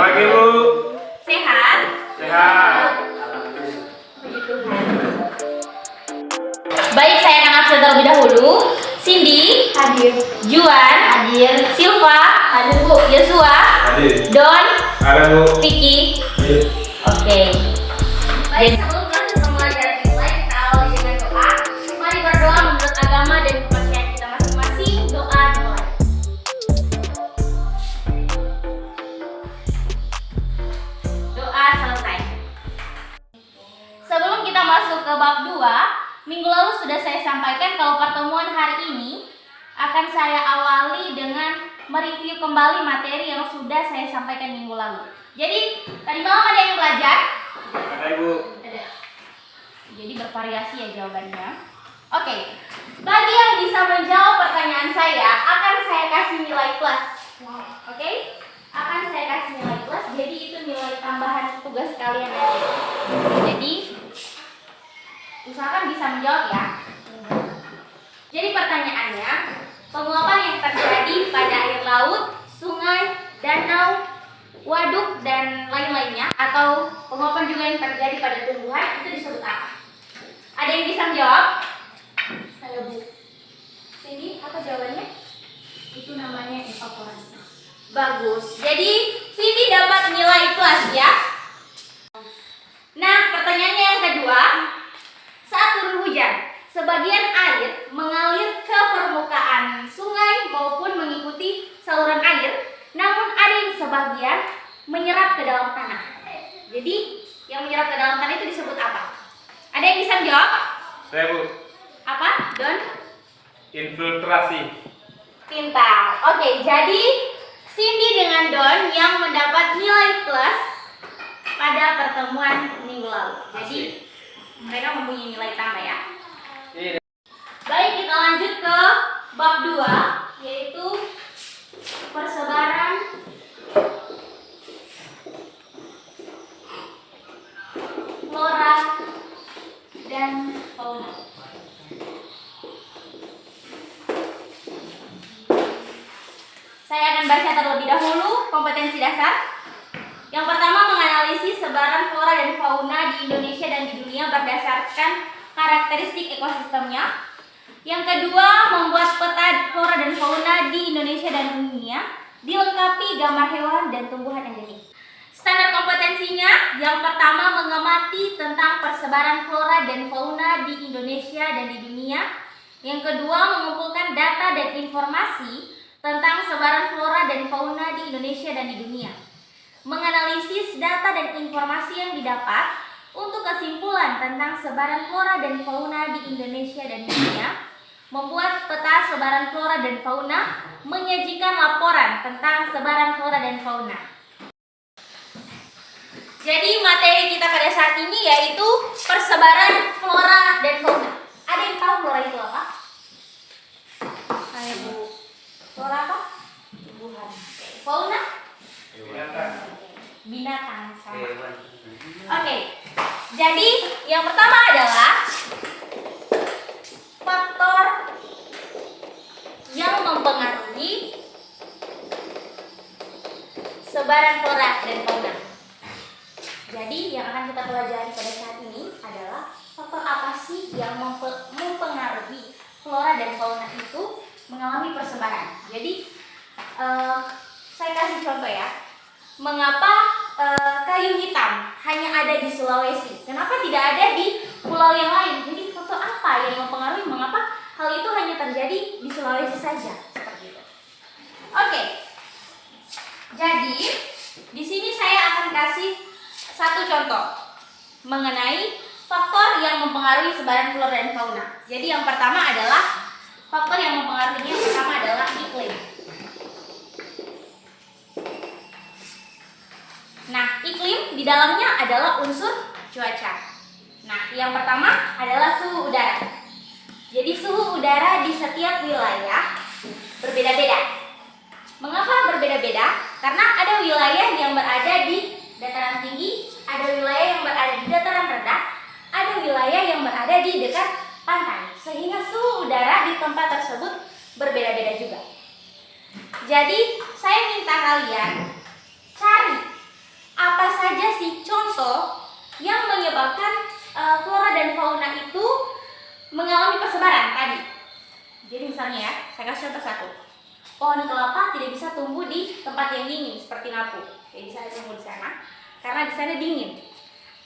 Pagi, Bu. Sehat? Sehat. Puji Tuhan. Baik, saya akan absen terlebih dahulu. Cindy hadir, Juan hadir, Silva hadir, Bu, Yosua Hadir. Don Ada, Bu. Vicky. Hadir. Oke. Baik, sebelum kita semua jalan dimulai, kita awali dengan doa. Mari berdoa menurut agama dan kepercayaan kita masing-masing. Doa dimulai. Doa selesai. Sebelum kita masuk ke bab 2, minggu lalu sudah saya sampaikan kalau pertemuan hari ini akan saya awali dengan mereview kembali materi yang sudah saya sampaikan minggu lalu. Jadi, tadi malam ada yang belajar? Ada, Ibu. Ada. Jadi bervariasi ya jawabannya. Oke. Bagi yang bisa menjawab pertanyaan saya, akan saya kasih nilai plus. Oke? Akan saya kasih nilai plus. Jadi itu nilai tambahan tugas kalian nanti. Jadi usahakan bisa menjawab ya. Jadi pertanyaannya, penguapan yang terjadi pada air laut, sungai, danau, waduk dan lain-lainnya, atau penguapan juga yang terjadi pada tumbuhan, itu disebut apa? Ada yang bisa menjawab? Saya, Bu. Sini, apa jawabannya? Itu namanya evaporasi. Bagus. Jadi Sini dapat nilai plus ya. Nah, pertanyaannya yang kedua, saat turun hujan, sebagian air mengalir ke permukaan sungai maupun mengikuti saluran air, namun ada yang sebagian menyerap ke dalam tanah. Jadi, yang menyerap ke dalam tanah itu disebut apa? Ada yang bisa menjawab? Saya, Bu. Apa, Don? Infiltrasi. Pintar. Oke, jadi Cindy dengan Don yang mendapat nilai plus pada pertemuan minggu lalu. Jadi, mereka mempunyai nilai tambah ya. Iya. Baik, kita lanjut ke bab 2, yaitu persebaran flora dan fauna. Saya akan baca terlebih dahulu kompetensi dasar. Yang pertama, menganalisis sebaran flora dan fauna di Indonesia dan di dunia berdasarkan karakteristik ekosistemnya. Yang kedua, membuat peta flora dan fauna di Indonesia dan dunia, dilengkapi gambar hewan dan tumbuhan endemik. Standar kompetensinya, yang pertama mengamati tentang persebaran flora dan fauna di Indonesia dan di dunia. Yang kedua, mengumpulkan data dan informasi tentang sebaran flora dan fauna di Indonesia dan di dunia. Menganalisis data dan informasi yang didapat untuk kesimpulan tentang sebaran flora dan fauna di Indonesia dan dunia. Membuat peta sebaran flora dan fauna, menyajikan laporan tentang sebaran flora dan fauna. Jadi materi kita pada saat ini yaitu persebaran flora dan fauna. Ada yang tahu flora itu apa? Saya, Bu. Flora apa? Tumbuhan. Fauna? Binatang sama. Oke. Jadi yang pertama adalah faktor yang mempengaruhi sebaran flora dan fauna. Jadi yang akan kita pelajari pada saat ini adalah faktor apa sih yang mempengaruhi flora dan fauna itu mengalami persebaran. Jadi saya kasih contoh ya. Mengapa kayu hitam hanya ada di Sulawesi? Kenapa tidak ada di pulau yang lain? Jadi faktor apa yang mempengaruhi mengapa hal itu hanya terjadi di Sulawesi saja? Seperti itu. Oke. Jadi di sini saya akan kasih satu contoh mengenai faktor yang mempengaruhi sebaran flora dan fauna. Jadi yang pertama adalah faktor yang mempengaruhinya yang pertama adalah iklim. Nah, iklim di dalamnya adalah unsur cuaca. Nah, yang pertama adalah suhu udara. Jadi suhu udara di setiap wilayah berbeda-beda. Mengapa berbeda-beda? Karena ada wilayah yang berada di dataran tinggi, ada wilayah yang berada di dataran rendah, ada wilayah yang berada di dekat pantai. Sehingga suhu udara di tempat tersebut berbeda-beda juga. Jadi, saya minta kalian cari misalnya ya, saya kasih contoh satu. Pohon kelapa tidak bisa tumbuh di tempat yang dingin seperti Napu. Tidak bisa tumbuh di sana karena di sana dingin.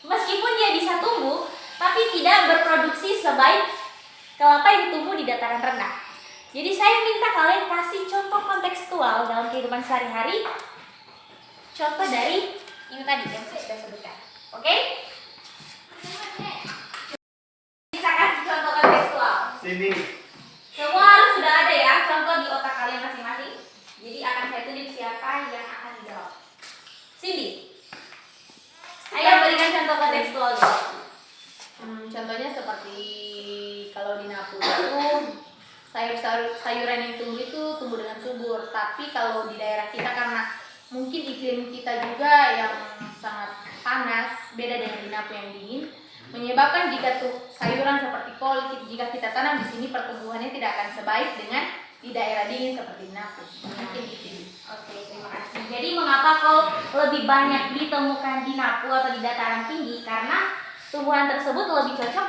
Meskipun dia bisa tumbuh, tapi tidak berproduksi sebaik kelapa yang tumbuh di dataran rendah. Jadi saya minta kalian kasih contoh kontekstual dalam kehidupan sehari-hari. Contoh dari ini tadi yang saya sudah sebutkan. Oke? Bisa kasih contoh kontekstual. Sini. Semua harus sudah ada ya contoh di otak kalian masing-masing. Jadi akan saya tunjuk siapa yang akan dijawab. Cindy. Ayo berikan contoh kontekstual dulu. Contohnya seperti kalau di Napu itu sayuran yang tumbuh itu tumbuh dengan subur. Tapi kalau di daerah kita karena mungkin iklim kita juga yang sangat panas, beda dengan di Napu yang dingin, menyebabkan jika sayuran seperti kol jika kita tanam di sini pertumbuhannya tidak akan sebaik dengan di daerah dingin seperti di Napu. Mungkin gitu. Oke, terima kasih. Jadi mengapa kol lebih banyak ditemukan di Napu atau di dataran tinggi? Karena tumbuhan tersebut lebih cocok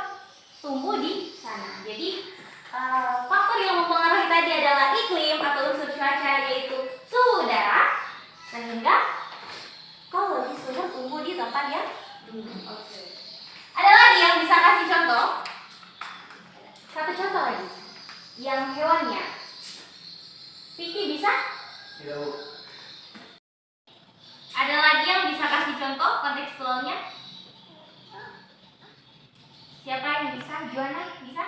tumbuh di sana. Jadi faktor yang mempengaruhi tadi adalah iklim atau unsur cuaca, yaitu suhu udara, sehingga kol lebih subur tumbuh di tempat yang dingin. Oke. Ada lagi yang bisa kasih contoh? Satu contoh lagi. Yang hewannya. Vicky bisa? Tidak, Bu. Ada lagi yang bisa kasih contoh kontekstualnya? Siapa yang bisa? Juana bisa?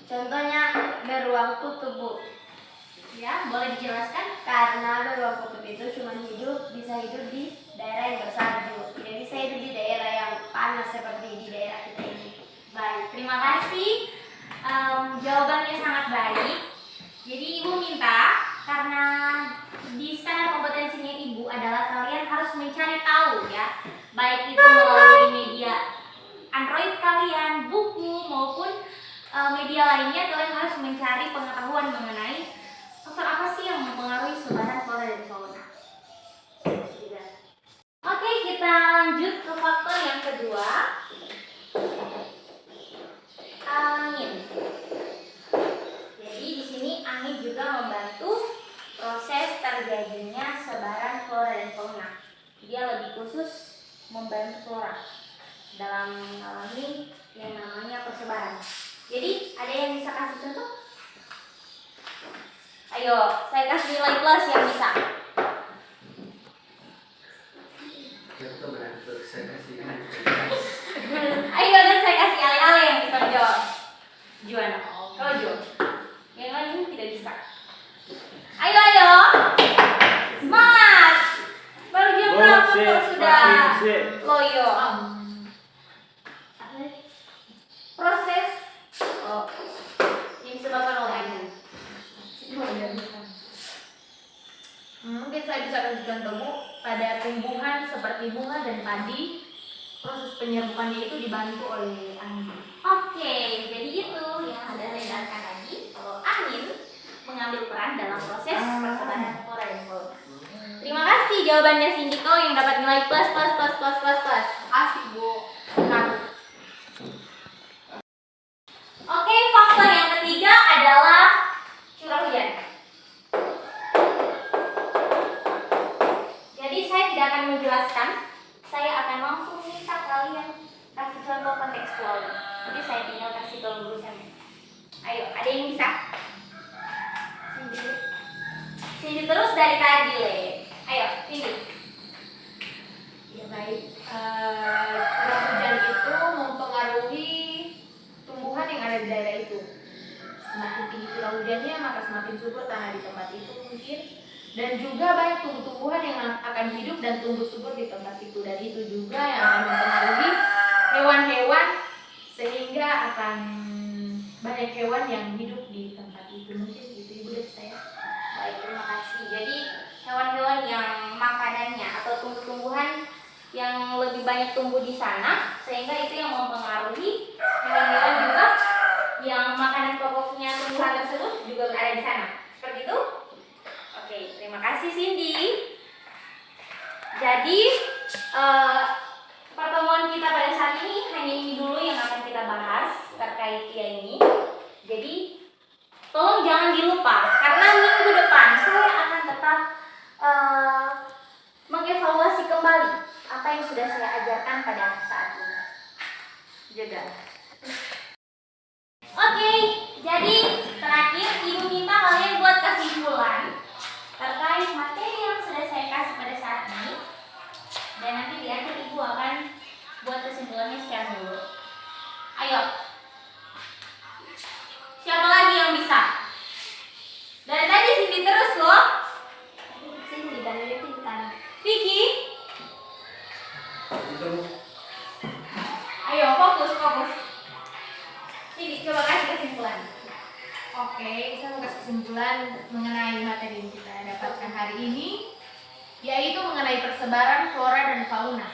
Contohnya beruang kutub, Bu. Ya, boleh dijelaskan? Karena beruang kutub itu bisa hidup di daerah yang bersalju, tidak bisa hidup di daerah yang panas seperti di daerah kita ini. Baik, terima kasih. Jawabannya sangat baik. Jadi Ibu minta, karena di standar kompetensinya Ibu adalah kalian harus mencari tahu ya, baik itu melalui media Android kalian, buku maupun media lainnya, kalian harus mencari pengetahuan mengenai faktor apa sih yang mempengaruhi sebaran flora dan fauna. Oke, kita lanjut ke faktor yang kedua. Angin. Jadi di sini angin juga membantu proses terjadinya sebaran flora dan fauna. Dia lebih khusus membantu flora dalam mengalami yang namanya persebaran. Jadi ada yang bisa kasih contoh? Ayo, saya kasih nilai plus yang bisa. Ayo, dan saya kasih ale-ale yang bisa jawab. Juana, kau Jo. Yang lain tidak bisa. Ayo, semangat. Baru jam berapa kok sudah loyo? Proses yang disebabkan oleh angin. Mungkin saya bisa kasih contoh, Bu, pada tumbuhan seperti bunga dan padi, proses penyerbukannya itu dibantu oleh angin. Oke, jadi itu yang ada saya jelaskan tadi, kalau angin mengambil peran dalam proses persebaran flora dan fauna. Terima kasih jawabannya Cindy Ko yang dapat nilai plus. Asik, Bu. Nah, Oke, faktor yang ketiga adalah curah hujan. Jadi saya tidak akan menjelaskan, saya akan langsung minta kalian kasih contoh kontekstual. Jadi saya tinggal kasih ke lulusannya. Ayo, ada yang bisa? Cindy terus dari tadi, Le. Ayo, Cindy. ya baik. Curah hujan itu mempengaruhi tumbuhan yang ada di daerah itu. Semakin tinggi curah hujannya, maka semakin subur tanah di tempat itu mungkin. Dan juga banyak tumbuh-tumbuhan yang akan hidup dan tumbuh subur di tempat itu. Dan itu juga yang akan mempengaruhi hewan-hewan, sehingga akan banyak hewan yang hidup di tempat itu. Mungkin gitu, Ibu, dari saya. Baik, terima kasih. Jadi hewan-hewan yang makanannya atau tumbuh-tumbuhan yang lebih banyak tumbuh di sana, sehingga itu yang mempengaruhi hewan-hewan juga yang makanan pokoknya tumbuhan tersebut juga berada di sana. Seperti itu? Oke, terima kasih Cindy. Jadi pertemuan kita pada saat ini hanya ini dulu yang akan kita bahas terkait dia ini. Jadi tolong jangan dilupa karena minggu depan saya akan tetap mengevaluasi kembali apa yang sudah saya ajarkan pada saat ini. Juga. Oke, jadi terakhir Ibu minta kalian buat kesimpulan terkait materi yang sudah saya kasih pada saat ini. Dan nanti di akhir Ibu akan buat kesimpulannya secara dulu. Ayo. Siapa lagi yang bisa? Dari tadi Cindy terus loh. Cindy dari Tintan. Vicky. Ayo fokus. Cindy coba kasih kesimpulan. Oke, saya mau kasih kesimpulan mengenai materi yang kita dapatkan hari ini, yaitu mengenai persebaran flora dan fauna.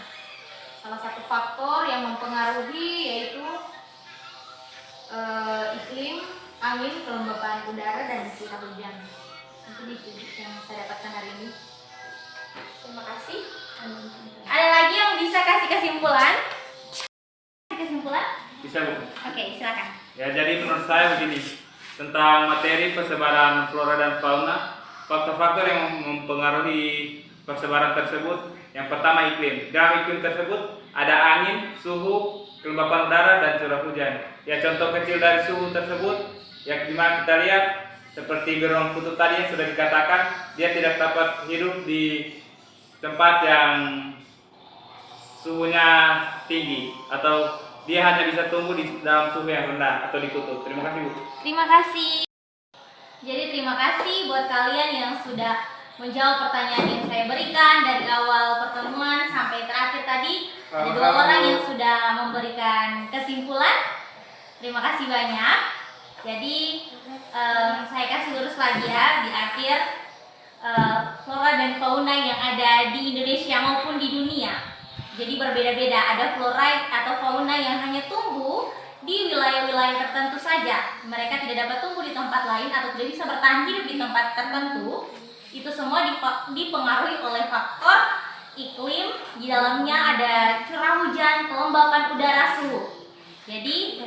Salah satu faktor yang mempengaruhi yaitu iklim, angin, kelembapan udara, dan curah hujan. Itu yang saya dapatkan hari ini. Terima kasih. Ada lagi yang bisa kasih kesimpulan? Kesimpulan? Bisa Bu. Oke, silakan. Ya, jadi menurut saya begini, tentang materi persebaran flora dan fauna, faktor-faktor yang mempengaruhi persebaran tersebut, yang pertama iklim. Dalam iklim tersebut ada angin, suhu, kelembapan udara, dan curah hujan. Ya, contoh kecil dari suhu tersebut, yang dimana kita lihat seperti gelombang kutub tadi yang sudah dikatakan, dia tidak dapat hidup di tempat yang suhunya tinggi, atau dia hanya bisa tumbuh di dalam suhu yang rendah atau di kutub. Terima kasih Bu. Terima kasih. Jadi terima kasih buat kalian yang sudah menjawab pertanyaan yang saya berikan dari awal pertemuan sampai terakhir tadi. Ada 2 orang yang sudah memberikan kesimpulan. Terima kasih banyak. Jadi saya kasih lurus lagi ya di akhir flora dan fauna yang ada di Indonesia maupun di dunia. Jadi berbeda-beda, ada flora atau fauna yang hanya tumbuh di wilayah-wilayah tertentu saja. Mereka tidak dapat tumbuh di tempat lain atau tidak bisa bertahan hidup di tempat tertentu. Itu semua dipengaruhi oleh faktor iklim. Di dalamnya ada curah hujan, kelembapan udara, suhu. Jadi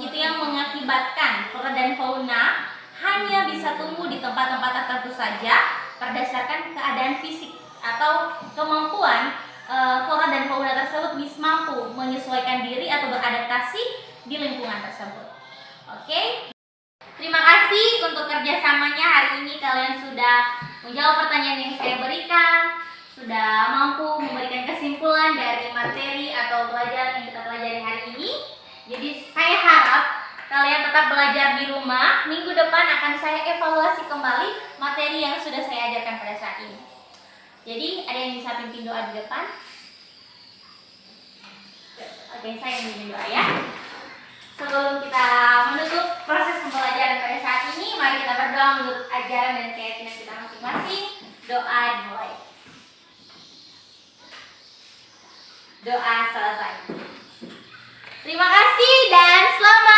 itu yang mengakibatkan flora dan fauna hanya bisa tumbuh di tempat-tempat tertentu saja berdasarkan keadaan fisik atau kemampuan flora dan fauna tersebut bisa mampu menyesuaikan diri atau beradaptasi di lingkungan tersebut. Oke. Terima kasih untuk kerjasamanya hari ini. Kalian sudah menjawab pertanyaan yang saya berikan, sudah mampu memberikan kesimpulan dari materi atau pelajaran yang kita pelajari hari ini. Jadi saya harap kalian tetap belajar di rumah. Minggu depan akan saya evaluasi kembali materi yang sudah saya ajarkan pada saat ini. Jadi ada yang bisa pimpin doa di depan? Oke, saya yang pimpin doa ya. Sebelum kita menutup proses pembelajaran pada saat ini, mari kita berdoa menurut ajaran dan keyakinan kita masing-masing. Doa dimulai. Doa selesai. Terima kasih dan selamat